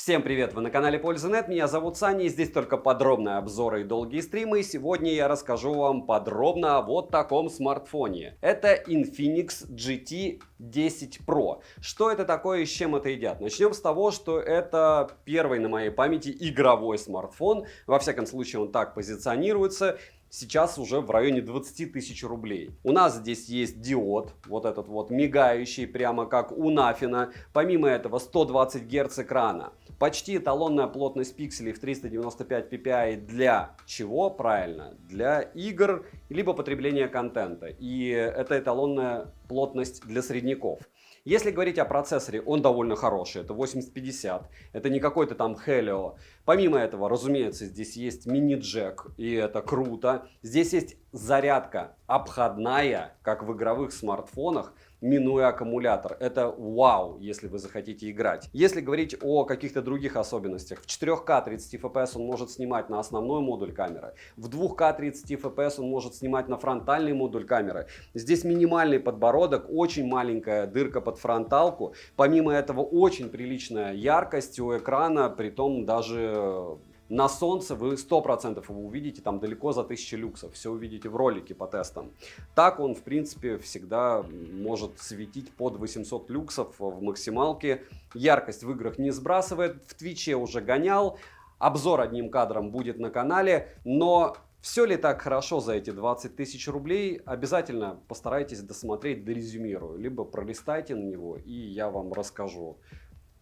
Всем привет! Вы на канале Польза.нет, меня зовут Саня, и здесь только подробные обзоры и долгие стримы. И сегодня я расскажу вам подробно о вот таком смартфоне. Это Infinix GT 10 Pro. Что это такое и с чем это едят? Начнем с того, что это первый на моей памяти игровой смартфон. Во всяком случае, он так позиционируется. Сейчас уже в районе 20 тысяч рублей. У нас здесь есть диод, вот этот вот мигающий, прямо как у Нафина. Помимо этого 120 Гц экрана. Почти эталонная плотность пикселей в 395 ppi для чего? Правильно, для игр, либо потребления контента. И это эталонная плотность для средняков. Если говорить о процессоре, он довольно хороший, это 8050, это не какой-то там Helio. Помимо этого, разумеется, здесь есть мини-джек, и это круто. Здесь есть зарядка обходная, как в игровых смартфонах, минуя аккумулятор. Это вау, если вы захотите играть. Если говорить о каких-то других особенностях, в 4К 30 FPS он может снимать на основной модуль камеры, в 2К 30 FPS он может снимать на фронтальный модуль камеры. Здесь минимальный подбородок, очень маленькая дырка под фронталку. Помимо этого, очень приличная яркость у экрана, притом даже на солнце вы 100% его увидите там далеко за 1000 люксов. Все увидите в ролике по тестам. Так он, в принципе, всегда может светить под 800 люксов в максималке. Яркость в играх не сбрасывает. В Твиче уже гонял. Обзор одним кадром будет на канале. Но все ли так хорошо за эти 20 тысяч рублей? Обязательно постарайтесь досмотреть, дорезюмирую. Либо пролистайте на него, и я вам расскажу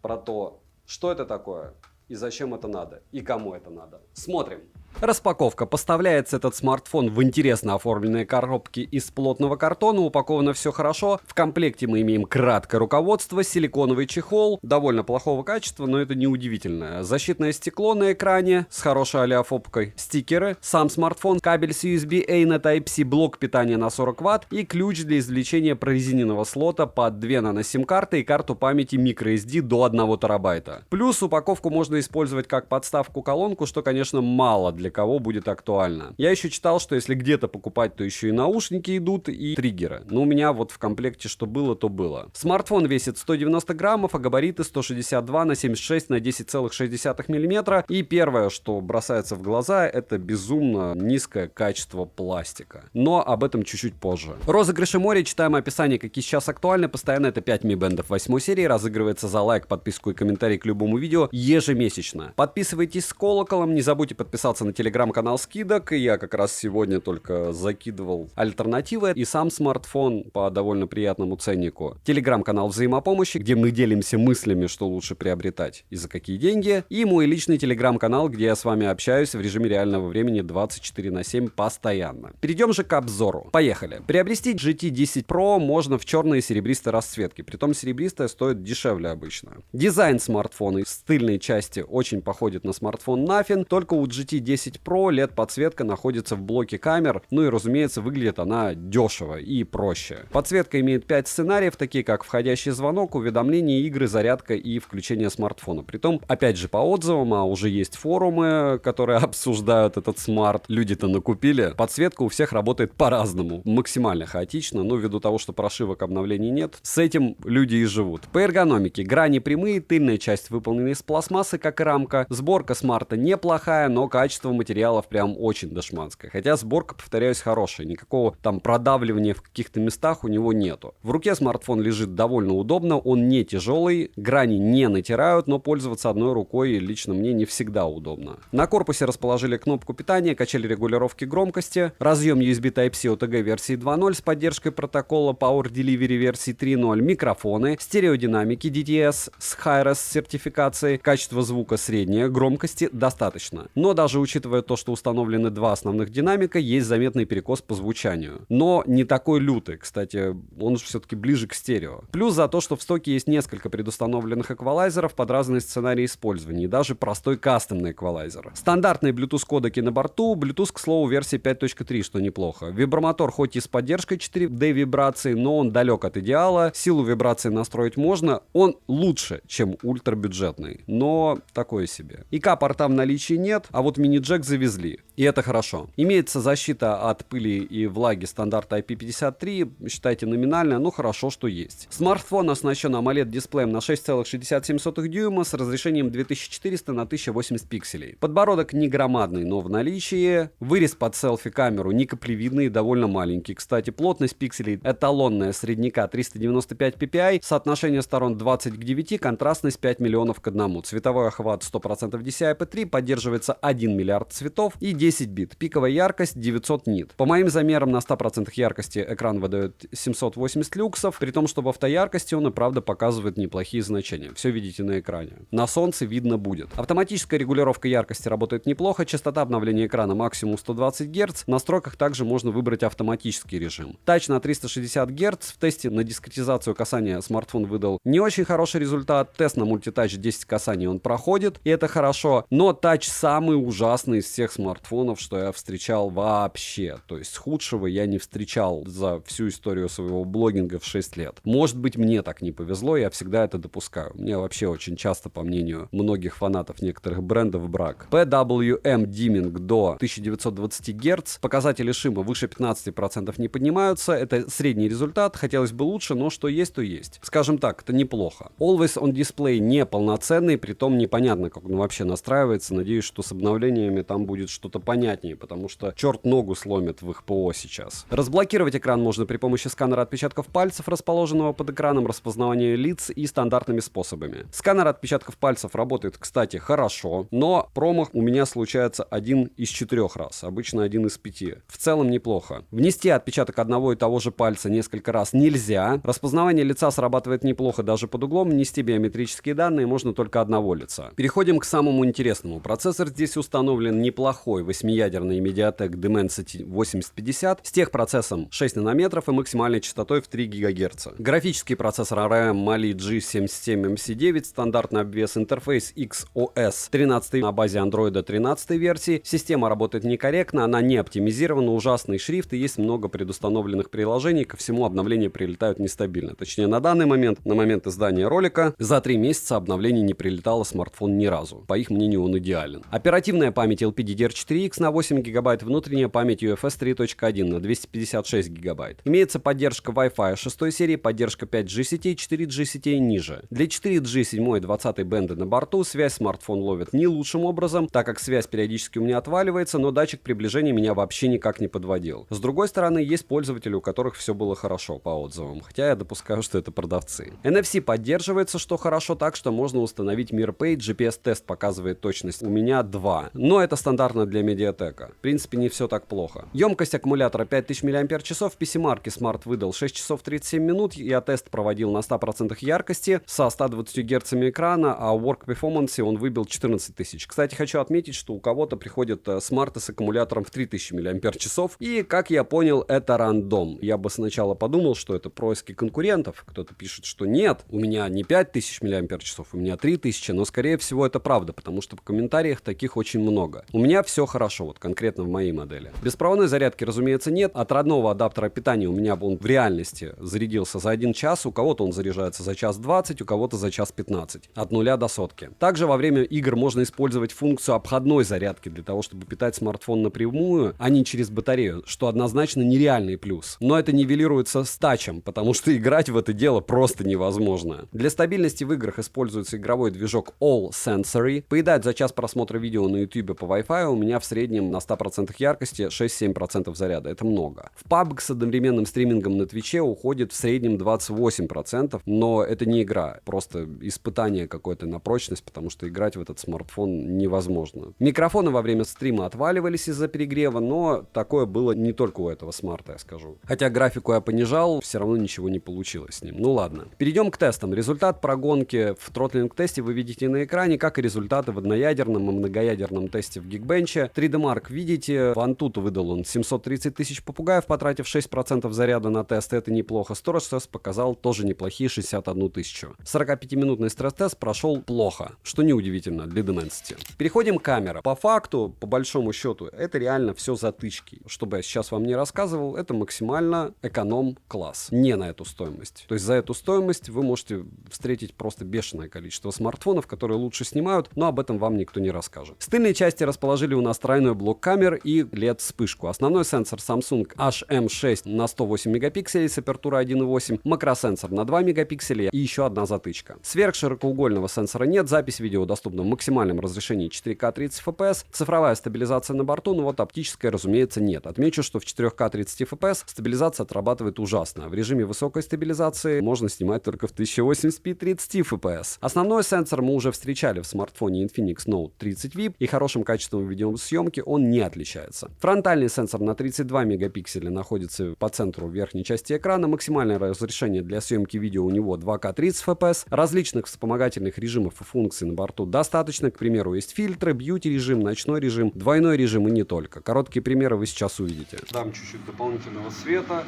про то, что это такое. И зачем это надо? И кому это надо? Смотрим. Распаковка. Поставляется этот смартфон в интересно оформленной коробке из плотного картона. Упаковано все хорошо. В комплекте мы имеем краткое руководство, силиконовый чехол. Довольно плохого качества, но это не удивительно. Защитное стекло на экране с хорошей олеофобкой. Стикеры. Сам смартфон. Кабель с USB-A на Type-C. Блок питания на 40 Вт. И ключ для извлечения прорезиненного слота под 2 нано-сим-карты и карту памяти microSD до 1 терабайта. Плюс упаковку можно использовать как подставку-колонку, что, конечно, мало для кого будет актуально. Я еще читал, что если где-то покупать, то еще и наушники идут, и триггеры. Но у меня вот в комплекте что было, то было. Смартфон весит 190 граммов, а габариты 162 на 76 на 10,6 мм. И первое, что бросается в глаза, это безумно низкое качество пластика. Но об этом чуть-чуть позже. Розыгрыши моря, читаем описание, какие сейчас актуальны. Постоянно это 5 Mi Band 8 серии. Разыгрывается за лайк, подписку и комментарий к любому видео ежемесячно. Подписывайтесь с колоколом, не забудьте подписаться на телеграм-канал скидок. Я как раз сегодня только закидывал альтернативы и сам смартфон по довольно приятному ценнику. Телеграм-канал взаимопомощи, где мы делимся мыслями, что лучше приобретать и за какие деньги. И мой личный телеграм-канал, где я с вами общаюсь в режиме реального времени 24/7 постоянно. Перейдем же к обзору. Поехали. Приобрести GT 10 Pro можно в черной и серебристой расцветке. Притом серебристая стоит дешевле обычно. Дизайн смартфона с тыльной части очень походит на смартфон Nothing, только у GT 10 Pro LED-подсветка находится в блоке камер, ну и, разумеется, выглядит она дешево и проще. Подсветка имеет 5 сценариев, такие как входящий звонок, уведомления, игры, зарядка и включение смартфона. Притом, опять же, по отзывам, а уже есть форумы, которые обсуждают этот смарт, люди-то накупили. Подсветка у всех работает по-разному, максимально хаотично, но ввиду того, что прошивок обновлений нет, с этим люди и живут. По эргономике. Грани прямые, тыльная часть выполнена из пластмассы, как и рамка. Сборка смарта неплохая, но качество материалов прям очень дошманское. Хотя сборка, повторяюсь, хорошая. Никакого там продавливания в каких-то местах у него нету. В руке смартфон лежит довольно удобно, он не тяжелый, грани не натирают, но пользоваться одной рукой лично мне не всегда удобно. На корпусе расположили кнопку питания, качель регулировки громкости, разъем USB Type-C OTG версии 2.0 с поддержкой протокола Power Delivery версии 3.0, микрофоны, стереодинамики DTS с Hi-Res сертификацией, качество звука среднее, громкости достаточно. Но даже учитывая то, что установлены два основных динамика, есть заметный перекос по звучанию. Но не такой лютый, кстати, он же все-таки ближе к стерео. Плюс за то, что в стоке есть несколько предустановленных эквалайзеров под разные сценарии использования, и даже простой кастомный эквалайзер. Стандартные Bluetooth кодеки на борту, Bluetooth, к слову, версии 5.3, что неплохо. Вибромотор хоть и с поддержкой 4D вибраций, но он далек от идеала. Силу вибраций настроить можно, он лучше, чем ультрабюджетный, но такое себе. ИК-порта в наличии нет, а вот мини-джек завезли. и это хорошо. Имеется защита от пыли и влаги стандарта IP53, считайте номинальная, но хорошо, что есть. Смартфон оснащен AMOLED-дисплеем на 6,67 дюйма с разрешением 2400 на 1080 пикселей. Подбородок не громадный, но в наличии. Вырез под селфи-камеру не каплевидный, довольно маленький. Кстати, плотность пикселей эталонная средняка 395 ppi, соотношение сторон 20 к 9, контрастность 5 миллионов к 1. Цветовой охват 100% DCI-P3, поддерживается 1 миллиард цветов и 10 бит. Пиковая яркость 900 нит. По моим замерам на 100% яркости экран выдает 780 люксов, при том, что в автояркости он и правда показывает неплохие значения. Все видите на экране. На солнце видно будет. Автоматическая регулировка яркости работает неплохо, частота обновления экрана максимум 120 Гц. В настройках также можно выбрать автоматический режим. Тач на 360 Гц. В тесте на дискретизацию касания смартфон выдал не очень хороший результат. Тест на мультитач 10 касаний он проходит, и это хорошо. Но тач самый ужасный из всех смартфонов, что я встречал вообще. То есть худшего я не встречал за всю историю своего блогинга в 6 лет. Может быть, мне так не повезло, я всегда это допускаю. Мне вообще очень часто, по мнению многих фанатов некоторых брендов, брак. PWM димминг до 1920 Гц. Показатели шума выше 15% не поднимаются. Это средний результат. Хотелось бы лучше, но что есть, то есть. Скажем так, это неплохо. Always on Display не полноценный, притом непонятно, как он вообще настраивается. Надеюсь, что с обновлениями там будет что-то понятнее, потому что черт ногу сломит в их ПО сейчас. Разблокировать экран можно при помощи сканера отпечатков пальцев, расположенного под экраном, распознавания лиц и стандартными способами. Сканер отпечатков пальцев работает, кстати, хорошо, но промах у меня случается 1 из 4 раз, обычно 1 из 5. В целом неплохо. Внести отпечаток одного и того же пальца несколько раз нельзя. Распознавание лица срабатывает неплохо даже под углом. Внести биометрические данные можно только одного лица. Переходим к самому интересному. Процессор здесь установлен неплохой 8-ядерный Mediatek Dimensity 8050 с техпроцессом 6 нанометров и максимальной частотой в 3 ГГц. Графический процессор ARM Mali G77MC9, стандартный обвес, интерфейс XOS 13 на базе Android 13 версии. Система работает некорректно, она не оптимизирована, ужасный шрифт и есть много предустановленных приложений, ко всему обновления прилетают нестабильно. Точнее, на данный момент, на момент издания ролика, за 3 месяца обновлений не прилетало смартфон ни разу. По их мнению, он идеален. Оперативная память LPDDR4X на 8 ГБ, внутренняя память UFS 3.1 на 256 ГБ. Имеется поддержка Wi-Fi 6 серии, поддержка 5G сетей, 4G сетей ниже. Для 4G 7 и 20 бенды на борту связь смартфон ловит не лучшим образом, так как связь периодически у меня отваливается, но датчик приближения меня вообще никак не подводил. С другой стороны, есть пользователи, у которых все было хорошо по отзывам, хотя я допускаю, что это продавцы. NFC поддерживается, что хорошо, так что можно установить MirPay, GPS-тест показывает точность у меня 2, но это стандартно для Mediatek. В принципе, не все так плохо. Емкость аккумулятора 5000 мАч, в PC-марке Smart выдал 6 часов 37 минут, я тест проводил на 100% яркости со 120 Гц экрана, а в Work Performance он выбил 14 тысяч. Кстати, хочу отметить, что у кого-то приходят смарты с аккумулятором в 3000 мАч, и, как я понял, это рандом. Я бы сначала подумал, что это происки конкурентов, кто-то пишет, что нет, у меня не 5000 мАч, у меня 3000, но скорее всего это правда, потому что в комментариях таких очень много. У меня все хорошо, вот конкретно в моей модели. Беспроводной зарядки, разумеется, нет. От родного адаптера питания у меня он в реальности зарядился за 1 час, у кого-то он заряжается за час 20, у кого-то за час 15, от 0 до сотки. Также во время игр можно использовать функцию обходной зарядки для того, чтобы питать смартфон напрямую, а не через батарею, что однозначно нереальный плюс. Но это нивелируется с тачем, потому что играть в это дело просто невозможно. Для стабильности в играх используется игровой движок All Sensory. Поедать за час просмотра видео на YouTube по Wi-Fi у меня в среднем на 100% яркости 6-7% заряда. Это много. В PUBG с одновременным стримингом на Твиче уходит в среднем 28%, но это не игра, просто испытание какое-то на прочность, потому что играть в этот смартфон невозможно. Микрофоны во время стрима отваливались из-за перегрева, но такое было не только у этого смарта, я скажу. Хотя графику я понижал, все равно ничего не получилось с ним. Ну ладно. Перейдем к тестам. Результат прогонки в тротлинг-тесте вы видите на экране, как и результаты в одноядерном и многоядерном тесте в Geekbench. 3D Mark видите, в Antutu выдал он 730 тысяч попугаев, потратив 6% заряда на тест, это неплохо. Storage Test показал тоже неплохие 61 тысячу. 45-минутный стресс-тест прошел плохо, что неудивительно для Dimensity. Переходим к камере. По факту, по большому счету, это реально все затычки. Что бы я сейчас вам не рассказывал, это максимально эконом-класс. Не на эту стоимость. То есть за эту стоимость вы можете встретить просто бешеное количество смартфонов, которые лучше снимают, но об этом вам никто не расскажет. С тыльной части расположили у нас тройной блок камер и LED-вспышку. Основной сенсор Samsung HM6 на 108 мегапикселей с апертурой 1.8, макросенсор на 2 мегапикселя и еще одна затычка. Сверхширокоугольного сенсора нет, запись видео доступна в максимальном разрешении 4К 30 FPS, цифровая стабилизация на борту, но вот оптическая, разумеется, нет. Отмечу, что в 4К 30 FPS стабилизация отрабатывает ужасно. В режиме высокой стабилизации можно снимать только в 1080p 30 FPS. Основной сенсор мы уже встречали в смартфоне Infinix Note 30 VIP, и хорошим качеством видеосъемки он не отличается. Фронтальный сенсор на 32 мегапикселя находится по центру верхней части экрана, максимальное разрешение для съемки видео у него 2К 30 FPS, различных вспомогательных режимов и функций на борту достаточно, к примеру, есть фильтры, бьюти-режим, ночной режим, двойной режим и не только. Короткие примеры вы сейчас увидите. Дам чуть-чуть дополнительного света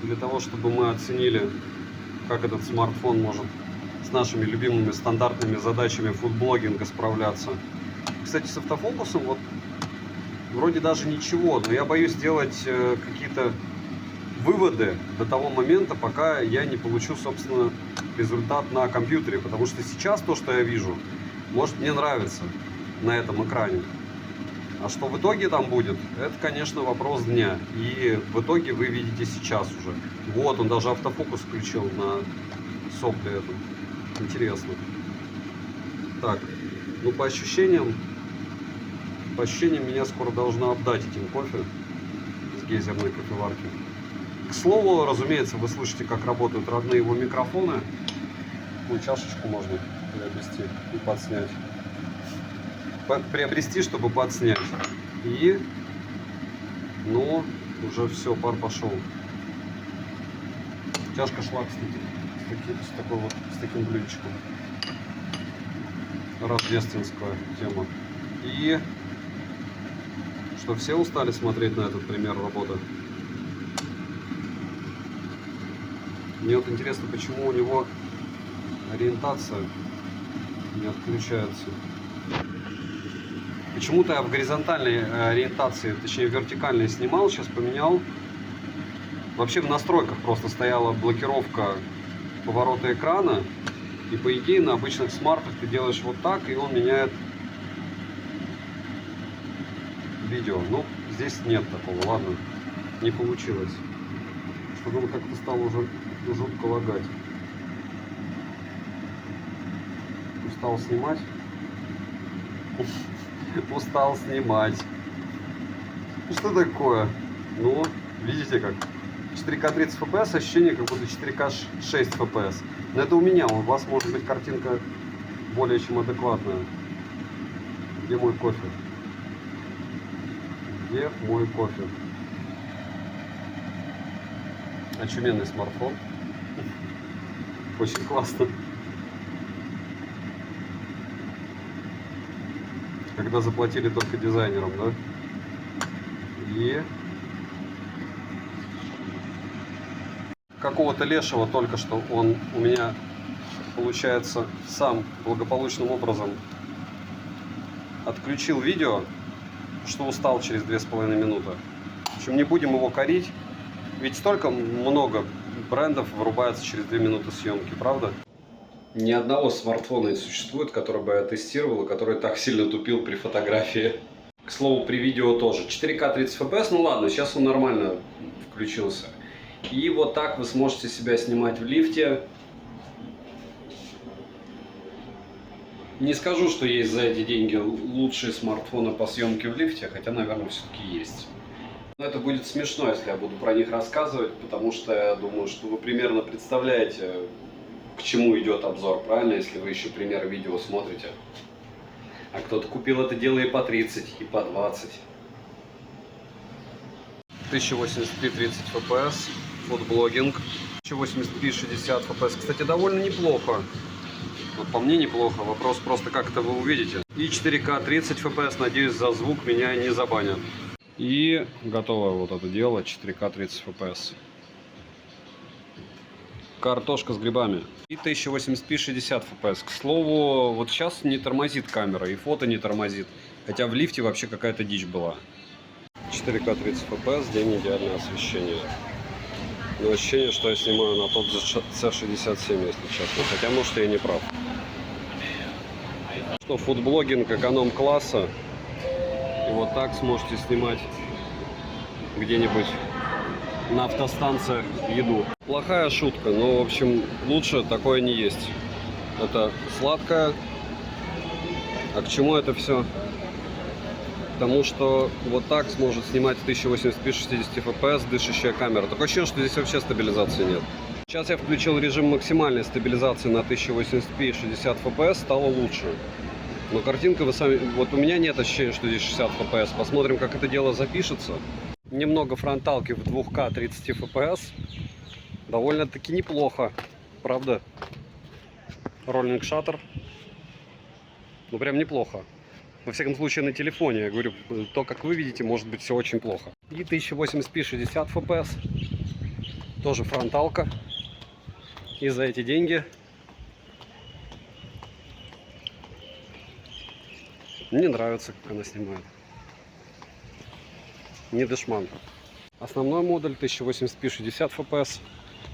для того, чтобы мы оценили, как этот смартфон может с нашими любимыми стандартными задачами фудблогинга справляться. Кстати, с автофокусом вот вроде даже ничего, но я боюсь сделать какие-то выводы до того момента, пока я не получу, собственно, результат на компьютере, потому что сейчас то, что я вижу, может мне нравится на этом экране. А что в итоге там будет, это, конечно, вопрос дня. И в итоге вы видите сейчас уже. Вот, он даже автофокус включил на сопле этом. Интересно. Так, ну по ощущениям меня скоро должно обдать этим кофе из гейзерной кофеварки. К слову, разумеется, вы слышите, как работают родные его микрофоны. Ну, чашечку можно приобрести и подснять. Приобрести, чтобы подснять. И, ну, уже все, пар пошел. Чашка шла, кстати, с таким блюдечком. Рождественская тема. И что, все устали смотреть на этот пример работы? Мне вот интересно, почему у него ориентация не отключается. Почему-то я в горизонтальной ориентации, точнее вертикальной снимал, сейчас поменял. Вообще в настройках просто стояла блокировка поворота экрана. И по идее на обычных смартах ты делаешь вот так, и он меняет видео. Но здесь нет такого, ладно, не получилось. Что-то он как-то стал уже жутко лагать. Устал снимать. Устал снимать. Что такое? Ну, видите как? 4К 30 FPS, ощущение как будто 4К 6 FPS. Но это у меня, у вас может быть картинка более чем адекватная. Где мой кофе? Где мой кофе? Очуменный смартфон. Очень классно. Когда заплатили только дизайнерам, да? И какого-то лешего только что он у меня, получается, сам благополучным образом отключил видео, что устал через 2,5 минуты. В общем, не будем его корить, ведь столько много брендов вырубается через 2 минуты съемки, правда? Ни одного смартфона не существует, который бы я тестировал и который так сильно тупил при фотографии. К слову, при видео тоже. 4К 30 FPS, ну ладно, сейчас он нормально включился. И вот так вы сможете себя снимать в лифте. Не скажу, что есть за эти деньги лучшие смартфоны по съемке в лифте, хотя, наверное, все-таки есть. Но это будет смешно, если я буду про них рассказывать, потому что я думаю, что вы примерно представляете, к чему идет обзор, правильно, если вы еще примеры видео смотрите. А кто-то купил это дело и по 30, и по 20. 1080p 30 FPS, фудблогинг. 1080p 60 FPS, кстати, довольно неплохо. Вот по мне неплохо, вопрос просто как это вы увидите. И 4К 30 FPS, надеюсь, за звук меня не забанят. И готово вот это дело, 4К 30 FPS. Картошка с грибами. И 1080p 60 FPS. К слову, вот сейчас не тормозит камера, и фото не тормозит. Хотя в лифте вообще какая-то дичь была. 4К 30 FPS, день идеальное освещение. Но ощущение, что я снимаю на тот же C67, если честно. Хотя, может, я не прав. Что, фудблогинг эконом-класса. И вот так сможете снимать где-нибудь на автостанциях еду. Плохая шутка, но в общем лучше такое не есть. Это сладкое. А к чему это все? Потому что вот так сможет снимать в 1080p 60 fps дышащая камера. Такое ощущение, что здесь вообще стабилизации нет. Сейчас я включил режим максимальной стабилизации на 1080p 60 fps, стало лучше. Но картинка вы сами... Вот у меня нет ощущения, что здесь 60 fps. Посмотрим, как это дело запишется. Немного фронталки в 2К 30 fps. Довольно-таки неплохо. Правда? Роллинг шаттер. Ну прям неплохо. Во всяком случае на телефоне. Я говорю, то, как вы видите, может быть все очень плохо. И 1080p 60 fps. Тоже фронталка. И за эти деньги мне нравится, как она снимает. Не дешман. Основной модуль 1080p 60 fps.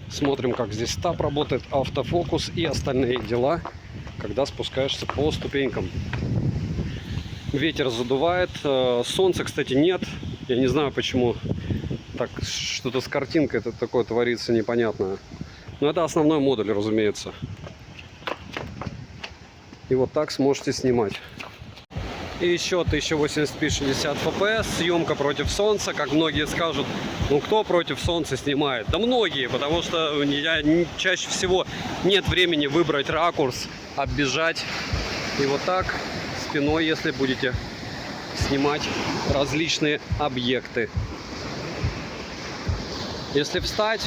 Смотрим, как здесь стаб работает, автофокус и остальные дела, когда спускаешься по ступенькам. Ветер задувает. Солнца, кстати, нет. Я не знаю, почему так что-то с картинкой это такое творится непонятное. Но это основной модуль, разумеется. И вот так сможете снимать. И еще 1080p 60 fps, съемка против солнца, как многие скажут, ну кто против солнца снимает? Да многие, потому что чаще всего нет времени выбрать ракурс, оббежать. И вот так спиной, если будете снимать различные объекты. Если встать,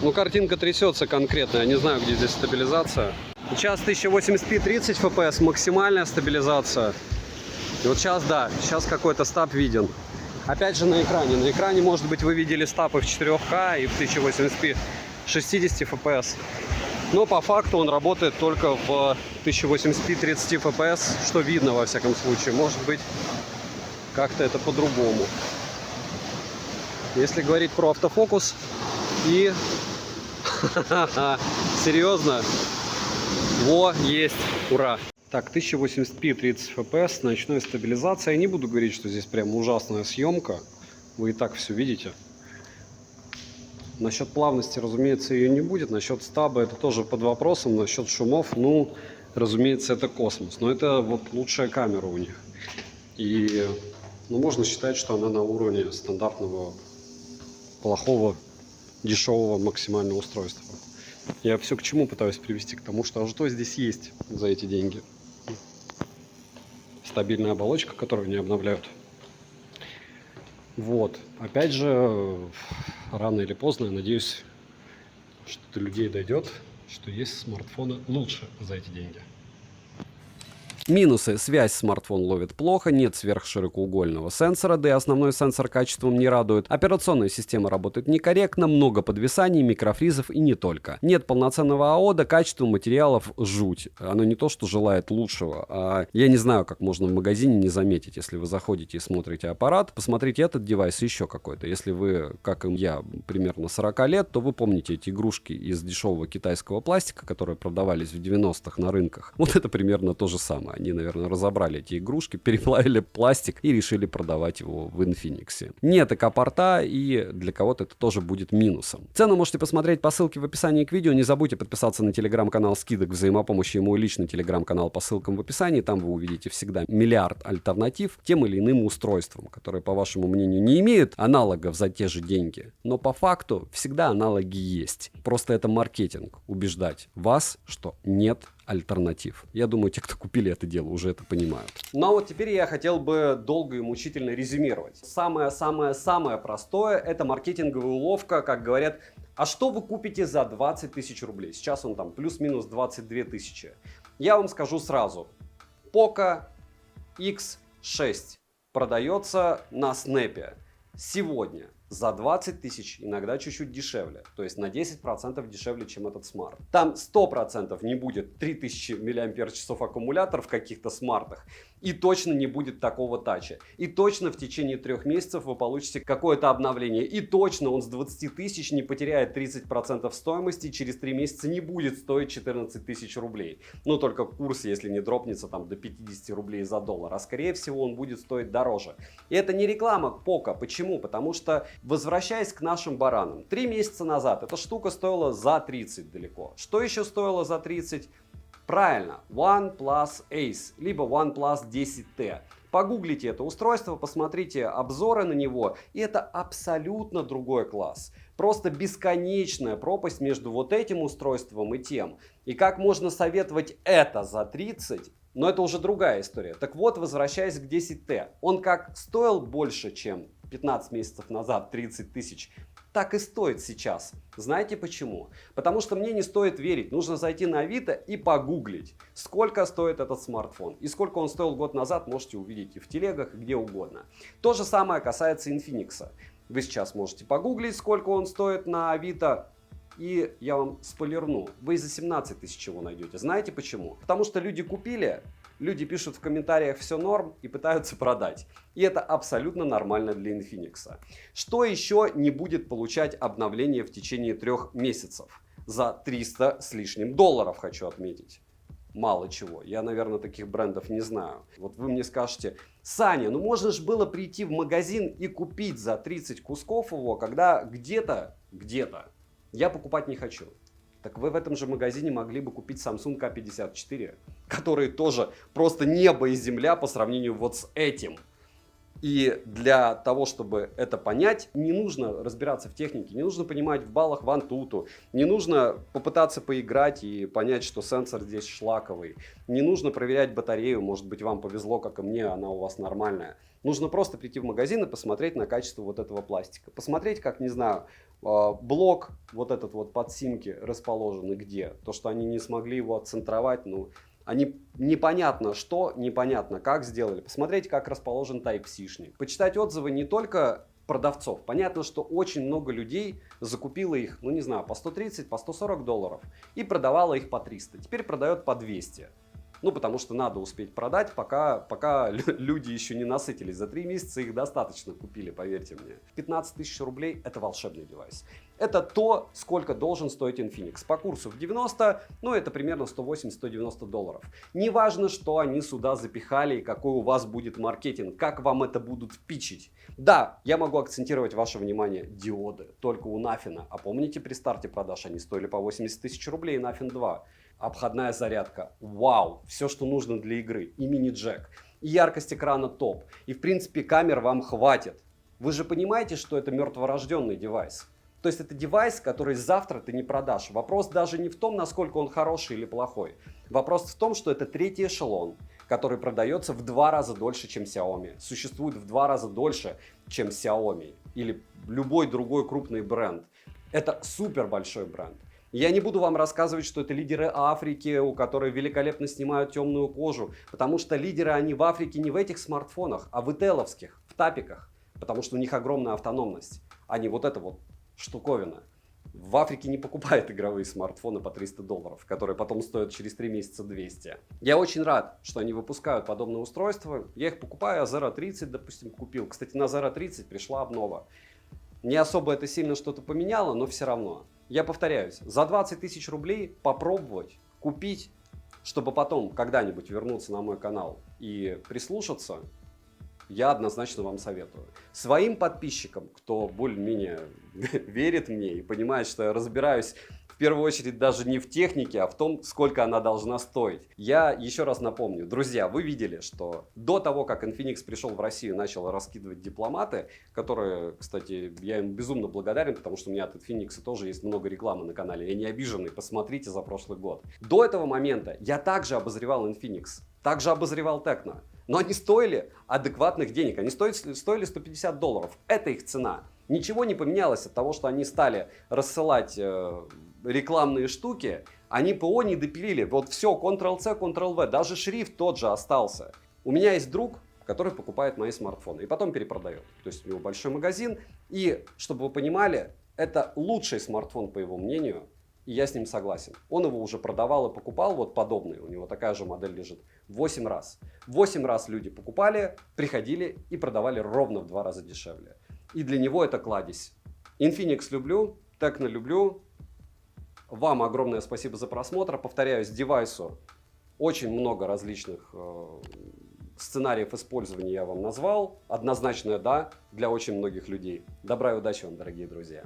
ну картинка трясется конкретно, я не знаю, где здесь стабилизация. Сейчас 1080p 30 fps, максимальная стабилизация. И вот сейчас, да, сейчас какой-то стаб виден. Опять же на экране. На экране, может быть, вы видели стабы в 4К и в 1080p 60 fps. Но по факту он работает только в 1080p 30 fps, что видно во всяком случае. Может быть, как-то это по-другому. Если говорить про автофокус и... Серьезно? Во, есть, ура. Так, 1080p 30 fps с ночной стабилизацией. Я не буду говорить, что здесь прям ужасная съемка. Вы и так все видите. Насчет плавности, разумеется, ее не будет. Насчет стаба это тоже под вопросом. Насчет шумов, ну, разумеется, это космос. Но это вот лучшая камера у них. И, ну, можно считать, что она на уровне стандартного, плохого, дешевого максимального устройства. Я все к чему пытаюсь привести? К тому, что а что здесь есть за эти деньги? Стабильная оболочка, которую не обновляют. Вот. Опять же, рано или поздно, я надеюсь, что до людей дойдет, что есть смартфоны лучше за эти деньги. Минусы. Связь смартфон ловит плохо, нет сверхширокоугольного сенсора, да и основной сенсор качеством не радует. Операционная система работает некорректно, много подвисаний, микрофризов и не только. Нет полноценного АО, да качество материалов жуть. Оно не то, что желает лучшего, а я не знаю, как можно в магазине не заметить. Если вы заходите и смотрите аппарат, посмотрите этот девайс еще какой-то. Если вы, как и я, примерно 40 лет, то вы помните эти игрушки из дешевого китайского пластика, которые продавались в 90-х на рынках. Вот это примерно то же самое. Они, наверное, разобрали эти игрушки, переплавили пластик и решили продавать его в Infinix. Нет ЭК-порта, и для кого-то это тоже будет минусом. Цену можете посмотреть по ссылке в описании к видео. Не забудьте подписаться на телеграм-канал скидок взаимопомощи и мой личный телеграм-канал по ссылкам в описании. Там вы увидите всегда миллиард альтернатив тем или иным устройствам, которые, по вашему мнению, не имеют аналогов за те же деньги. Но по факту всегда аналоги есть. Просто это маркетинг. Убеждать вас, что нет альтернатив. Я думаю, те, кто купили это дело, уже это понимают. Ну а вот теперь я хотел бы долго и мучительно резюмировать. Самое-самое-самое простое — это маркетинговая уловка, как говорят, а что вы купите за 20 тысяч рублей? Сейчас он там плюс-минус 22 тысячи. Я вам скажу сразу. Poco X6 продается на Снэпе сегодня за 20 тысяч, иногда чуть-чуть дешевле. То есть на 10% дешевле, чем этот смарт. Там 100% не будет 3000 мАч аккумулятор в каких-то смартах. И точно не будет такого тача. И точно в течение 3 месяцев вы получите какое-то обновление. И точно он с 20 тысяч не потеряет 30% стоимости. И через 3 месяца не будет стоить 14 тысяч рублей. Ну только курс, если не дропнется там до 50 рублей за доллар. А скорее всего он будет стоить дороже. И это не реклама Поко. Почему? Потому что, возвращаясь к нашим баранам, 3 месяца назад эта штука стоила за 30 далеко. Что еще стоило за 30? Правильно, OnePlus Ace, либо OnePlus 10T. Погуглите это устройство, посмотрите обзоры на него, и это абсолютно другой класс. Просто бесконечная пропасть между вот этим устройством и тем. И как можно советовать это за 30? Но это уже другая история. Так вот, возвращаясь к 10T, он как стоил больше, чем 15 месяцев назад 30 тысяч, так и стоит сейчас. Знаете почему? Потому что мне не стоит верить. Нужно зайти на Авито и погуглить, сколько стоит этот смартфон. И сколько он стоил год назад, можете увидеть и в телегах, и где угодно. То же самое касается Infinix. Вы сейчас можете погуглить, сколько он стоит на Авито. И я вам спойлерну, вы и за 17 тысяч его найдете. Знаете почему? Потому что люди купили, люди пишут в комментариях «все норм» и пытаются продать. И это абсолютно нормально для Infinix. Что еще не будет получать обновление в течение 3 месяцев? За 300 с лишним долларов, хочу отметить. Мало чего. Я, наверное, таких брендов не знаю. Вот вы мне скажете: Саня, ну можно же было прийти в магазин и купить за 30 кусков его, когда где-то я покупать не хочу. Так вы в этом же магазине могли бы купить Samsung K54, который тоже просто небо и земля по сравнению вот с этим. И для того, чтобы это понять, не нужно разбираться в технике, не нужно понимать в баллах в Antutu, не нужно попытаться поиграть и понять, что сенсор здесь шлаковый, не нужно проверять батарею, может быть вам повезло, как и мне, она у вас нормальная. Нужно просто прийти в магазин и посмотреть на качество вот этого пластика. Посмотреть, как, не знаю, блок вот этот вот под симки расположен и где. То, что они не смогли его отцентровать, ну, они непонятно что, непонятно как сделали. Посмотреть, как расположен Type-C-шник. Почитать отзывы не только продавцов. Понятно, что очень много людей закупило их, ну не знаю, по 130, по 140 долларов и продавало их по 300. Теперь продает по 200. Ну, потому что надо успеть продать, пока люди еще не насытились. За 3 месяца их достаточно купили, поверьте мне. 15 тысяч рублей – это волшебный девайс. Это то, сколько должен стоить Infinix. По курсу в 90, ну, это примерно 180-190 долларов. Неважно, что они сюда запихали и какой у вас будет маркетинг, как вам это будут питчить. Да, я могу акцентировать ваше внимание: диоды только у Nothing. А помните, при старте продаж они стоили по 80 тысяч рублей, Nothing 2. Обходная зарядка. Вау! Все, что нужно для игры. И мини-джек. И яркость экрана топ. И, в принципе, камер вам хватит. Вы же понимаете, что это мертворожденный девайс. То есть это девайс, который завтра ты не продашь. Вопрос даже не в том, насколько он хороший или плохой. Вопрос в том, что это третий эшелон, который продается в 2 раза дольше, чем Xiaomi. Существует в 2 раза дольше, чем Xiaomi. Или любой другой крупный бренд. Это супер большой бренд. Я не буду вам рассказывать, что это лидеры Африки, у которых великолепно снимают темную кожу, потому что лидеры они в Африке не в этих смартфонах, а в интеловских, в тапиках, потому что у них огромная автономность, а не вот эта вот штуковина. В Африке не покупают игровые смартфоны по 300 долларов, которые потом стоят через 3 месяца 200. Я очень рад, что они выпускают подобные устройства. Я их покупаю, а Zero 30, допустим, купил. Кстати, на Zero 30 пришла обнова. Не особо это сильно что-то поменяло, но все равно. Я повторяюсь, за 20 тысяч рублей попробовать купить, чтобы потом когда-нибудь вернуться на мой канал и прислушаться, я однозначно вам советую. Своим подписчикам, кто более-менее верит мне и понимает, что я разбираюсь в первую очередь даже не в технике, а в том, сколько она должна стоить. Я еще раз напомню, друзья, вы видели, что до того, как Infinix пришел в Россию и начал раскидывать дипломаты, которые, кстати, я им безумно благодарен, потому что у меня от Infinix тоже есть много рекламы на канале, я не обиженный, посмотрите за прошлый год. До этого момента я также обозревал Infinix, также обозревал Tecno, но они стоили адекватных денег, они стоили 150 долларов, это их цена. Ничего не поменялось от того, что они стали рассылать рекламные штуки, они ПО не допилили. Вот все, Ctrl-C, Ctrl-V, даже шрифт тот же остался. У меня есть друг, который покупает мои смартфоны и потом перепродает. То есть у него большой магазин, И, чтобы вы понимали, это лучший смартфон, по его мнению, и я с ним согласен. Он его уже продавал и покупал, вот подобный, у него такая же модель лежит, 8 раз. 8 раз люди покупали, приходили и продавали ровно в 2 раза дешевле. И для него это кладезь. Infinix люблю, Tecno люблю. Вам огромное спасибо за просмотр. Повторяюсь, девайсу очень много различных сценариев использования я вам назвал. Однозначное да для очень многих людей. Добра и удачи вам, дорогие друзья.